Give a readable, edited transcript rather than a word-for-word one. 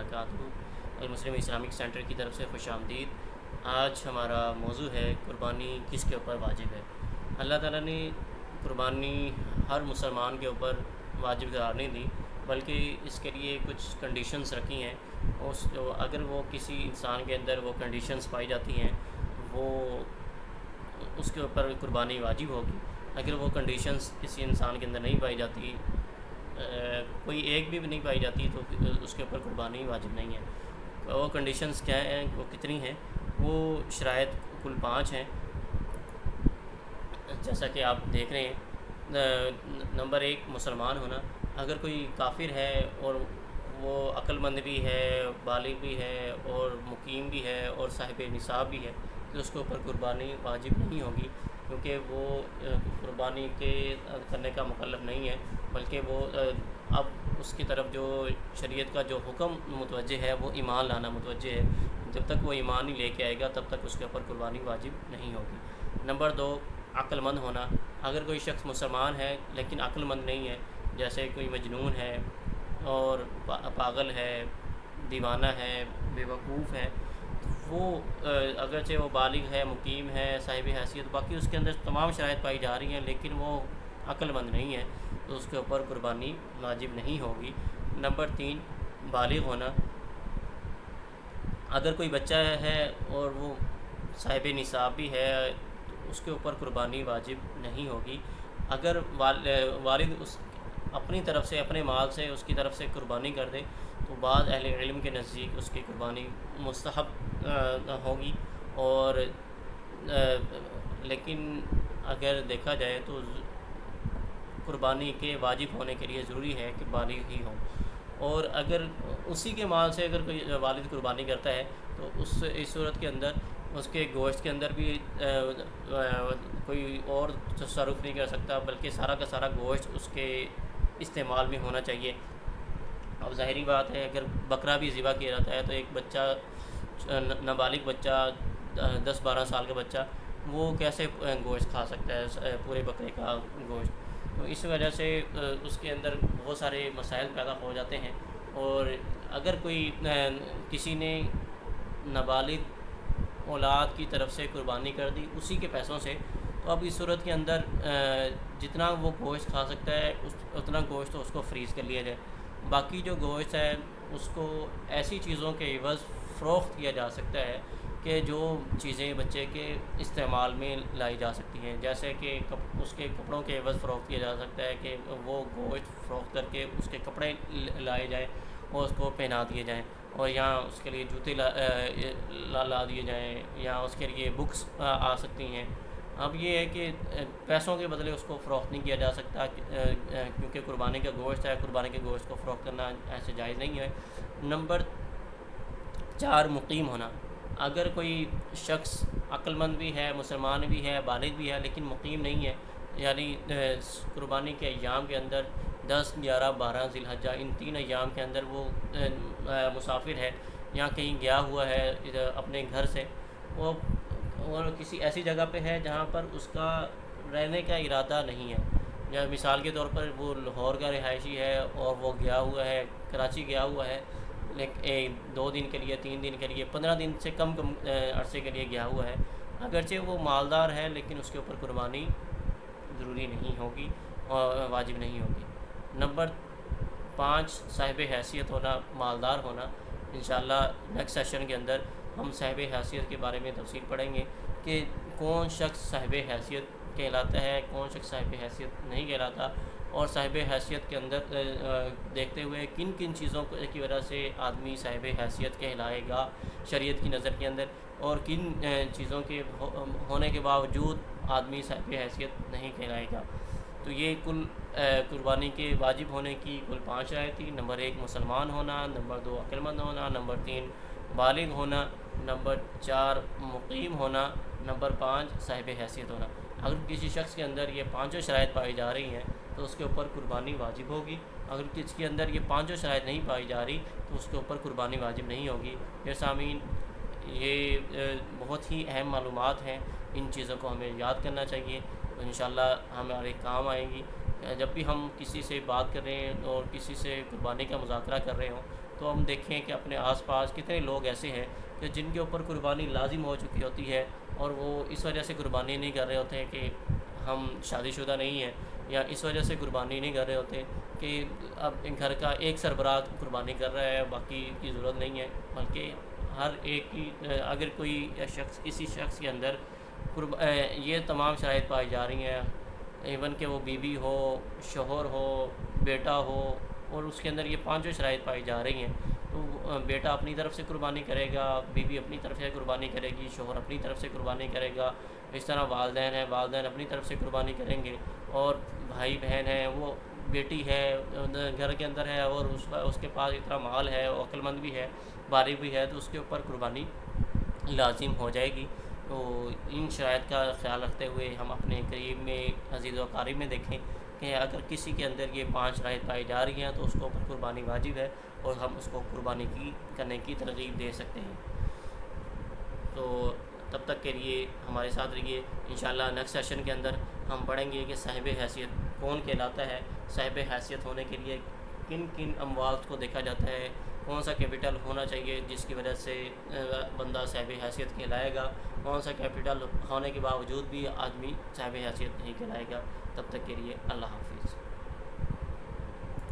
وبرکاتہ۔ المسلم Islamic centre کی طرف سے خوش آمدید۔ آج ہمارا موضوع ہے قربانی کس کے اوپر واجب ہے۔ اللہ تعالیٰ نے قربانی ہر مسلمان کے اوپر واجب قرار نہیں دی، بلکہ اس کے لیے کچھ کنڈیشنز رکھی ہیں۔ اگر وہ کسی انسان کے اندر وہ کنڈیشنز پائی جاتی ہیں، وہ اس کے اوپر قربانی واجب ہوگی۔ اگر وہ کنڈیشنز کسی انسان کے اندر نہیں پائی جاتی، کوئی ایک بھی نہیں پائی جاتی، تو اس کے اوپر قربانی واجب نہیں ہے۔ وہ کنڈیشنز کیا ہیں، وہ کتنی ہیں؟ وہ شرائط کل 5 ہیں، جیسا کہ آپ دیکھ رہے ہیں۔ نمبر 1 مسلمان ہونا۔ اگر کوئی کافر ہے اور وہ عقل مند بھی ہے، بالغ بھی ہے اور مقیم بھی ہے اور صاحب نصاب بھی ہے، تو اس کے اوپر قربانی واجب نہیں ہوگی، کیونکہ وہ قربانی کرنے کا مکلف نہیں ہے، بلکہ وہ اب اس کی طرف جو شریعت کا جو حکم متوجہ ہے وہ ایمان لانا متوجہ ہے۔ جب تک وہ ایمان نہیں لے کے آئے گا تب تک اس کے اوپر قربانی واجب نہیں ہوگی۔ نمبر 2 عقل مند ہونا۔ اگر کوئی شخص مسلمان ہے لیکن عقل مند نہیں ہے، جیسے کوئی مجنون ہے اور پاگل ہے، دیوانہ ہے، بے وقوف ہے، وہ اگرچہ وہ بالغ ہے، مقیم ہے، صاحب حیثیت، باقی اس کے اندر تمام شرائط پائی جا رہی ہیں، لیکن وہ عقل مند نہیں ہے، تو اس کے اوپر قربانی واجب نہیں ہوگی۔ نمبر 3 بالغ ہونا۔ اگر کوئی بچہ ہے اور وہ صاحب نصاب بھی ہے، تو اس کے اوپر قربانی واجب نہیں ہوگی۔ اگر والد اس اپنی طرف سے، اپنے مال سے اس کی طرف سے قربانی کر دے، تو بعض اہل علم کے نزدیک اس کی قربانی مستحب ہوگی، اور لیکن اگر دیکھا جائے تو قربانی کے واجب ہونے کے لیے ضروری ہے کہ بالغ ہی ہوں۔ اور اگر اسی کے مال سے اگر کوئی والد قربانی کرتا ہے، تو اس صورت کے اندر اس کے گوشت کے اندر بھی کوئی اور تصرف نہیں کر سکتا، بلکہ سارا کا سارا گوشت اس کے استعمال میں ہونا چاہیے۔ اب ظاہری بات ہے، اگر بکرا بھی ذبح کیا جاتا ہے تو ایک بچہ، نابالغ بچہ، 10-12 سال کا بچہ، وہ کیسے گوشت کھا سکتا ہے، پورے بکرے کا گوشت؟ تو اس وجہ سے اس کے اندر بہت سارے مسائل پیدا ہو جاتے ہیں۔ اور اگر کوئی کسی نے نابالغ اولاد کی طرف سے قربانی کر دی اسی کے پیسوں سے، تو اب اس صورت کے اندر جتنا وہ گوشت کھا سکتا ہے اتنا گوشت اس کو فریز کر لیا جائے۔ باقی جو گوشت ہے اس کو ایسی چیزوں کے عوض فروخت کیا جا سکتا ہے کہ جو چیزیں بچے کے استعمال میں لائی جا سکتی ہیں، جیسے کہ اس کے کپڑوں کے عوض فروخت کیا جا سکتا ہے کہ وہ گوشت فروخت کر کے اس کے کپڑے لائے جائیں اور اس کو پہنا دیے جائیں، اور یہاں اس کے لیے جوتے لا دیے جائیں، یا اس کے لیے بکس آ سکتی ہیں۔ اب یہ ہے کہ پیسوں کے بدلے اس کو فروخت نہیں کیا جا سکتا، کیونکہ قربانی کا گوشت ہے، قربانی کے گوشت کو فروخت کرنا ایسے جائز نہیں ہے۔ نمبر 4 مقیم ہونا۔ اگر کوئی شخص عقل مند بھی ہے، مسلمان بھی ہے، بالغ بھی ہے، لیکن مقیم نہیں ہے، یعنی قربانی کے ایام کے اندر 10، 11، 12 ذی الحجہ، ان 3 ایام کے اندر وہ مسافر ہے، یا کہیں گیا ہوا ہے اپنے گھر سے، وہ اور کسی ایسی جگہ پہ ہے جہاں پر اس کا رہنے کا ارادہ نہیں ہے، یا مثال کے طور پر وہ لاہور کا رہائشی ہے اور وہ گیا ہوا ہے، کراچی گیا ہوا ہے، 2 دن کے لیے، 3 دن کے لیے، 15 دن سے کم عرصے کے لیے گیا ہوا ہے، اگرچہ وہ مالدار ہے لیکن اس کے اوپر قربانی ضروری نہیں ہوگی اور واجب نہیں ہوگی۔ نمبر 5 صاحب حیثیت ہونا، مالدار ہونا۔ انشاءاللہ نیکسٹ سیشن کے اندر ہم صاحب حیثیت کے بارے میں تفصیل پڑھیں گے کہ کون شخص صاحب حیثیت کہلاتا ہے، کون شخص صاحب حیثیت نہیں کہلاتا، اور صاحب حیثیت کے اندر دیکھتے ہوئے کن کن چیزوں کی وجہ سے آدمی صاحب حیثیت کہلائے گا شریعت کی نظر کے اندر، اور کن چیزوں کے ہونے کے باوجود آدمی صاحب حیثیت نہیں کہلائے گا۔ تو یہ کل قربانی کے واجب ہونے کی کل 5 آیتیں تھی۔ نمبر 1 مسلمان ہونا، نمبر 2 عقل مند ہونا، نمبر 3 بالغ ہونا، نمبر 4 مقیم ہونا، نمبر 5 صاحب حیثیت ہونا۔ اگر کسی شخص کے اندر یہ 5 شرائط پائی جا رہی ہیں تو اس کے اوپر قربانی واجب ہوگی۔ اگر کسی کے اندر یہ 5 شرائط نہیں پائی جا رہی تو اس کے اوپر قربانی واجب نہیں ہوگی۔ پھر سامعین، یہ بہت ہی اہم معلومات ہیں، ان چیزوں کو ہمیں یاد کرنا چاہیے، تو انشاءاللہ ہمارے کام آئیں گی۔ جب بھی ہم کسی سے بات کر رہے ہیں اور کسی سے قربانی کا مذاکرہ کر رہے ہوں تو ہم دیکھیں کہ اپنے آس پاس کتنے لوگ ایسے ہیں کہ جن کے اوپر قربانی لازم ہو چکی ہوتی ہے، اور وہ اس وجہ سے قربانی نہیں کر رہے ہوتے ہیں کہ ہم شادی شدہ نہیں ہیں، یا اس وجہ سے قربانی نہیں کر رہے ہوتے کہ اب گھر کا ایک سربراہ قربانی کر رہا ہے، باقی کی ضرورت نہیں ہے، بلکہ ہر ایک کی اگر کوئی شخص کسی شخص کے اندر یہ تمام شرائط پائی جا رہی ہیں، ایون کہ وہ بیوی ہو، شوہر ہو، بیٹا ہو، اور اس کے اندر یہ پانچوں شرائط پائی جا رہی ہیں، تو بیٹا اپنی طرف سے قربانی کرے گا، بیوی اپنی طرف سے قربانی کرے گی، شوہر اپنی طرف سے قربانی کرے گا، اس طرح والدین ہیں، والدین اپنی طرف سے قربانی کریں گے، اور بھائی بہن ہیں، وہ بیٹی ہے گھر کے اندر ہے اور اس کے پاس اتنا مال ہے، وہ عقل مند بھی ہے، بالغ بھی ہے، تو اس کے اوپر قربانی لازم ہو جائے گی۔ تو ان شرائط کا خیال رکھتے ہوئے ہم اپنے قریب میں عزیز و اقارب میں دیکھیں کہ اگر کسی کے اندر یہ 5 شرائط پائی جا رہی ہیں تو اس کے اوپر قربانی واجب ہے، اور ہم اس کو قربانی کرنے کی ترغیب دے سکتے ہیں۔ تو تب تک کے لیے ہمارے ساتھ رہیے، انشاءاللہ نیکسٹ سیشن کے اندر ہم پڑھیں گے کہ صاحب حیثیت کون کہلاتا ہے، صاحب حیثیت ہونے کے لیے کن کن اموال کو دیکھا جاتا ہے، کون سا کیپٹل ہونا چاہیے جس کی وجہ سے بندہ صاحب حیثیت کہلائے گا، کون سا کیپٹل ہونے کے باوجود بھی آدمی صاحب حیثیت نہیں کہلائے گا۔ تب تک کے لیے اللہ حافظ۔